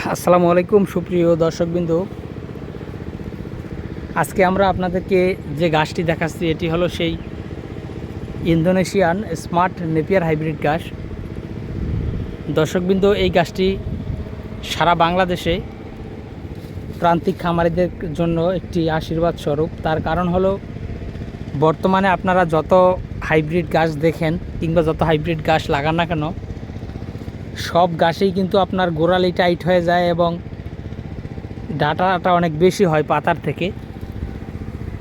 আসসালামু আলাইকুম সুপ্রিয় দর্শকবৃন্দ। আজকে আমরা আপনাদেরকে যে গাছটি দেখাচ্ছি এটি হলো সেই ইন্দোনেশিয়ান স্মার্ট নেপিয়ার হাইব্রিড গাছ। দর্শকবৃন্দ, এই গাছটি সারা বাংলাদেশে প্রান্তিক খামারিদের জন্য একটি আশীর্বাদ স্বরূপ। তার কারণ হলো বর্তমানে আপনারা যত হাইব্রিড গাছ দেখেন কিংবা যত হাইব্রিড গাছ লাগান না কেন, সব গাছেই কিন্তু আপনার গোড়ালি টাইট হয়ে যায় এবং ডাটাটা অনেক বেশি হয় পাতার থেকে।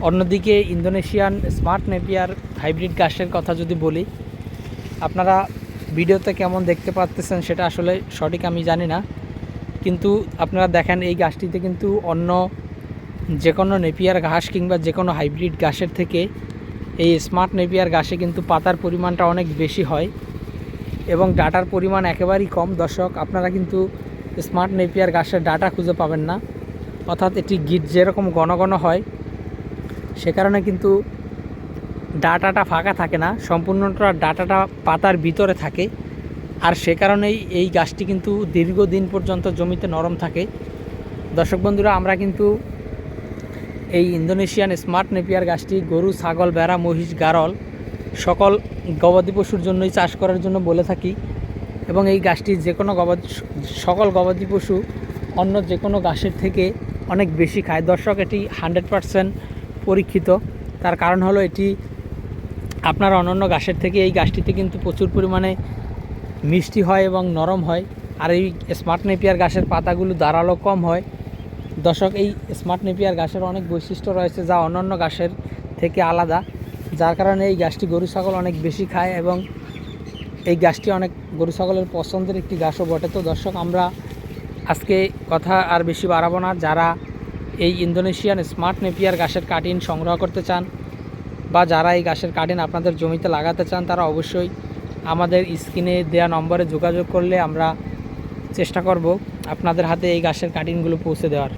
অন্যদিকে ইন্দোনেশিয়ান স্মার্ট নেপিয়ার হাইব্রিড গাছের কথা যদি বলি, আপনারা ভিডিওতে কেমন দেখতে পাচ্ছেন সেটা আসলে সঠিক আমি জানি না, কিন্তু আপনারা দেখেন এই গাছটিতে কিন্তু অন্য যে কোনো নেপিয়ার ঘাস কিংবা যে কোনো হাইব্রিড গাছের থেকে এই স্মার্ট নেপিয়ার গাছে কিন্তু পাতার পরিমাণটা অনেক বেশি হয় এবং ডাটার পরিমাণ একেবারেই কম। দর্শক, আপনারা কিন্তু স্মার্ট নেপিয়ার গাছের ডাটা খুঁজে পাবেন না, অর্থাৎ এটি গিট যেরকম ঘন ঘন হয় সে কারণে কিন্তু ডাটাটা ফাঁকা থাকে না, সম্পূর্ণটা ডাটাটা পাতার ভিতরে থাকে। আর সে কারণেই এই গাছটি কিন্তু দীর্ঘদিন পর্যন্ত জমিতে নরম থাকে। দর্শক বন্ধুরা, আমরা কিন্তু এই ইন্দোনেশিয়ান স্মার্ট নেপিয়ার গাছটি গরু, ছাগল, ভেড়া, মহিষ, গারল সকল গবাদি পশুর জন্যই চাষ করার জন্য বলে থাকি এবং এই গাছটি যে কোনো সকল গবাদি পশু অন্য যে কোনো গাছের থেকে অনেক বেশি খায়। দর্শক, এটি 100% পরীক্ষিত। তার কারণ হলো এটি আপনার অন্যান্য গাছের থেকে এই গাছটিতে কিন্তু প্রচুর পরিমাণে মিষ্টি হয় এবং নরম হয়। আর এই স্মার্ট নেপিয়ার গাছের পাতাগুলো ধারালো কম হয়। দর্শক, এই স্মার্ট নেপিয়ার গাছের অনেক বৈশিষ্ট্য রয়েছে যা অন্যান্য গাছের থেকে আলাদা, যার কারণে এই গাছটি গরু ছাগল অনেক বেশি খায় এবং এই গাছটি অনেক গরু ছাগলের পছন্দের একটি গাছও বটে। তো দর্শক, আমরা আজকে কথা আর বেশি বাড়াবো না। যারা এই ইন্দোনেশিয়ান স্মার্ট নেপিয়ার গাছের কাটিং সংগ্রহ করতে চান বা যারা এই গাছের কাটিং আপনাদের জমিতে লাগাতে চান, তারা অবশ্যই আমাদের স্ক্রিনে দেওয়া নম্বরে যোগাযোগ করলে আমরা চেষ্টা করব আপনাদের হাতে এই গাছের কাটিংগুলো পৌঁছে দেওয়ার।